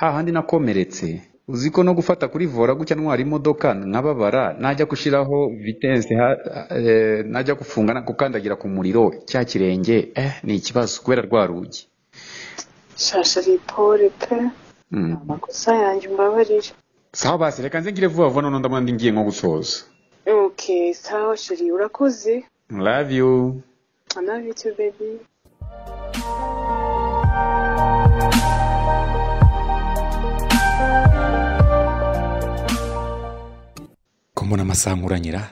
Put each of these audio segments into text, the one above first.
hahandi nakomeretse uzi ko no gufata kuri vora gutya ntwara imodoka nkababara najya gushiraho vitesse najya gufunga gukandagira ku muriro cya kirenge ni ikibazo kubera rwarugi shasha ripore pe amakosa yanjye mbabarire sawa basi reka nze ngire vuba vuba none ndabona ndi ngiye nko gusoza okay sawa sheri urakoze love you I love you too baby Mbona amasaha nkuranyira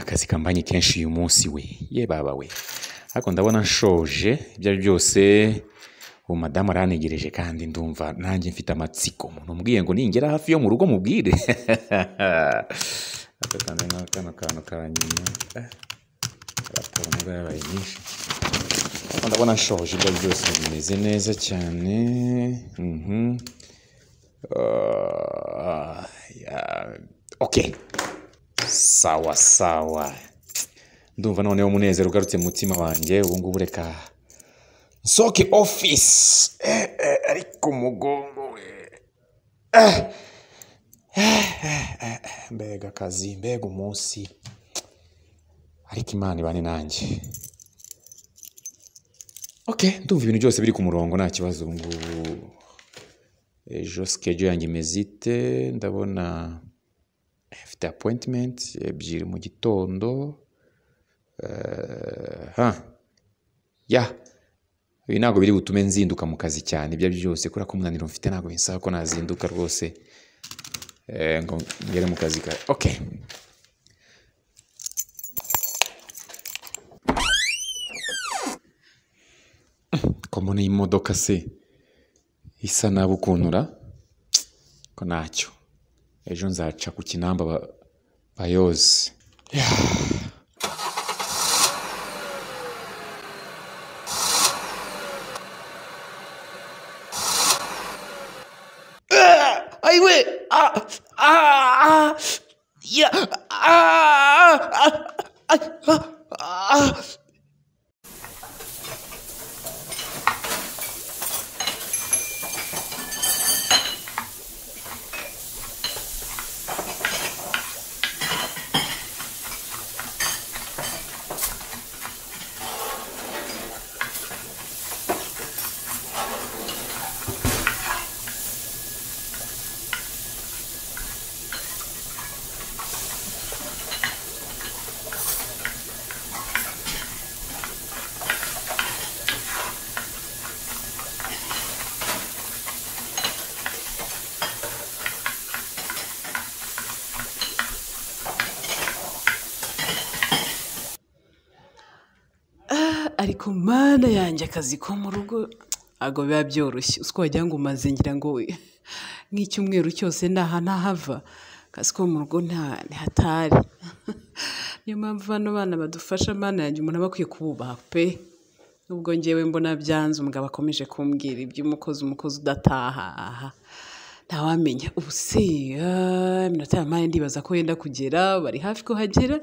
akazi kambanye kenshi uyu munsi we ye baba we ariko ndabona nshoje ibyo byose uwo madamu aranegereje kandi ndumva nanjye mfite amatsiko umuntu mbwiye ngo ningera hafi yo mu rugo mubwire akatanda n'akana kanyuma raporo niba yabaye nyinshi ndabona nshoje ibyo byose bimeze neza cyane okay sawa sawa ndumva noneho umunezero ugarutse mu mutima wanjye ubu ngubu reka nsoke office ariko mugongo we mbega akazi mbega umunsi ariko imana ibane nanjye okay ndumva ibintu byose biri ku murongo nta kibazo ubu ngubu ejo schedule yanjye imeze ite ndabona afite appointment ebyiri mu gitondo ibi ntabwo biri butume nzinduka mu kazi cyane ibyo byose kubera ko umunaniro mfite ntabwo binsaba ko nazinduka rwose ngo ngere mu kazi kawe okay ko mbona iyi modoka se isa nabi ukuntura ko ntacyo ejo nzaca ku kinamba bayoze aiwe ariko mana yanjye akazi ko mu rugo ago biba byoroshye uko wagira ngo umaze ngira ngo nk'icyumweru cyose ntahava akazi ko mu rugo ntihatari niyo mpamvu bano bana badufasha mana yanjye umuntu aba akwiye kububaha pe nubwo ngewe mbona byanze umugabo akomeje kumbwira iby'umukozi udataha ntawamenya ubu se iminota y'amaye ndibaza ko yenda kugera bari hafi kuhagera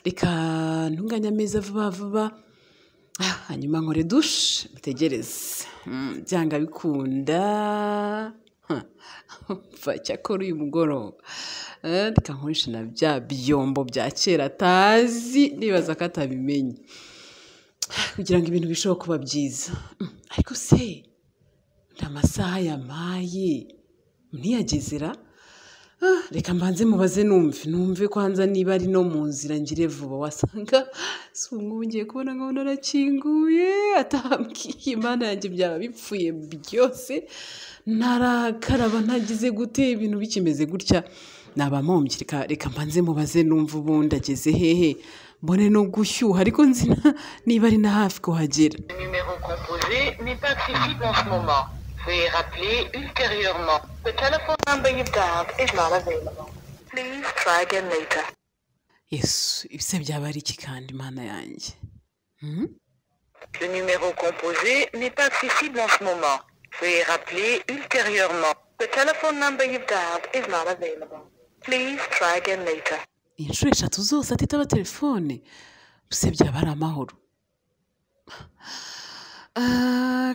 reka ntunganye ameza vuba vuba hanyuma nkore dushe mutegereze byanga bikunda mva cyakora uyu mugoroba reka nkoresha na bya byombo bya kera atazi nibaza ko atabimenye kugira ngo ibintu bishobora kuba byiza ariko se nta masaha yamaye ntiyagezera reka mbanze mubaze numve kwanza niba ari no mu nzira ngire vuba wasanga si ngiye kubona nkabona arakinguye atambwiye imana yanjye byaba bipfuye byose ntarakaraba ntagize gute ibintu bikimeze gutya nabamombye reka mbanze mubaze numve ubundi ageze hehe mbone no gushyuha ariko nzi niba ari na hafi kuhagera numéro composé n'est pas accessible en ce moment. Veuillez rappeler ultérieurement. The telephone number you've dialed is not available. Please try again later. Yesu ibise byaba ari iki kandi mana yanjye Le numéro composé n'est pas accessible en ce moment. Veuillez rappeler ultérieurement. The telephone number you've dialed is not available. Please try again later. inshuro eshatu zose atitaba telefone ibise byaba ari amahoro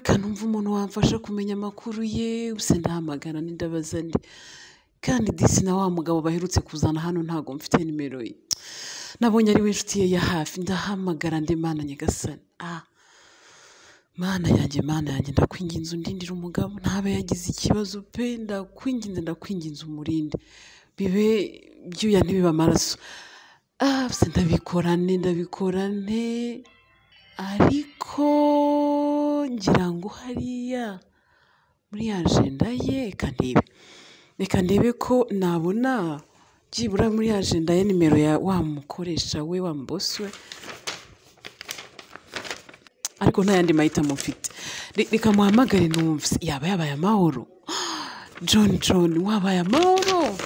kanumva umuntu wamfasha kumenya amakuru ye ubuse ndahamagara ndabaza ndi kandi disi na wa mugabo baherutse kuzana hano ntago mfite nimero ye nabonye ari we nshuti ye ya hafi ndahamagara ndi Mana nyagasani Mana yanjye ndakwinginze undindira umugabo ntabe yagize ikibazo pe ndakwinginze umurinde bibe byuya ntibiba amaraso ubuse ndabikorane ariko ngira ngo hariya muri agenda ye reka ndebe ko nabona byibura muri agenda ye nimero ya wa mukoresha we wa mubosi we ariko nta yandi mahitamo mfite reka muhamagare numve yaba yabaye amahoro John wabaye amahoro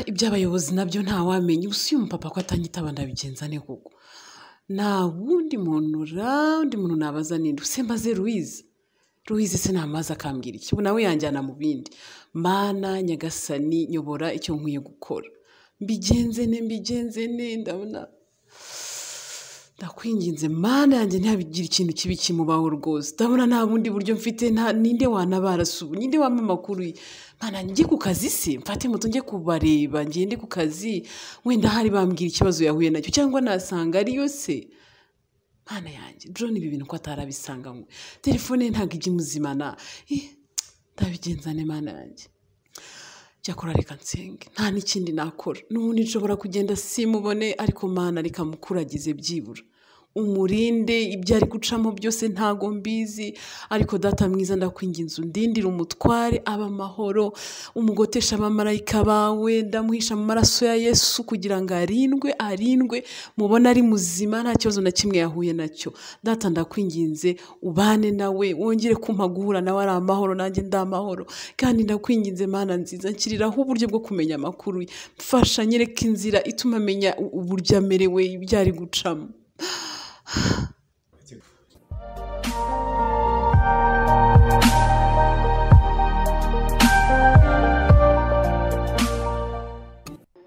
iby'abayobozi nabyo ntawamenya ubusa uyu mupapa ko atanyitaba ndabigenza ne koko nta wundi muntu nabaza ninde use mbaze Louise se namaze akambwira iki ubu nawe yanjyana mu bindi Mana nyagasani nyobora icyo nkwiye gukora mbigenze ne ndabona ndakwinginze Mana yanjye ntihabigira ikintu kibi kimubaho rwose ndabona nta bundi buryo mfite ninde wanabara subu ninde wampa amakuru ye Mana njye ku kazi se mfate moto njye kubareba ngende ku kazi wenda hari bambwira ikibazo yahuye nacyo cyangwa nasanga ariyo se Mana yanjye John ibi bintu ko atarabisanganywe telefone ntabwo ijya imuzimana ndabigenza ne Mana yanjye cyakora reka nsenge nta n'ikindi nakora n'ubundi nshobora kugenda simubone ariko Mana reka mukuragize byibura umurinde ibyo ari gucamo byose ntago mbizi ariko data mwiza ndakwinginze undindira umutware aba amahoro umugotesha abamarayika bawe ndamuhisha mu maraso ya Yesu kugira ngo arindwe mubona ari muzima nta kibazo na kimwe yahuye nacyo data ndakwinginze ubane nawe wongere kumpa guhura nawe ari amahoro nanjye ndamahoro kandi ndakwinginze Mana nziza nshyiriraho uburyo bwo kumenya amakuru mfasha nyereka inzira ituma amenya uburyo amerewe ibyo ari gucamo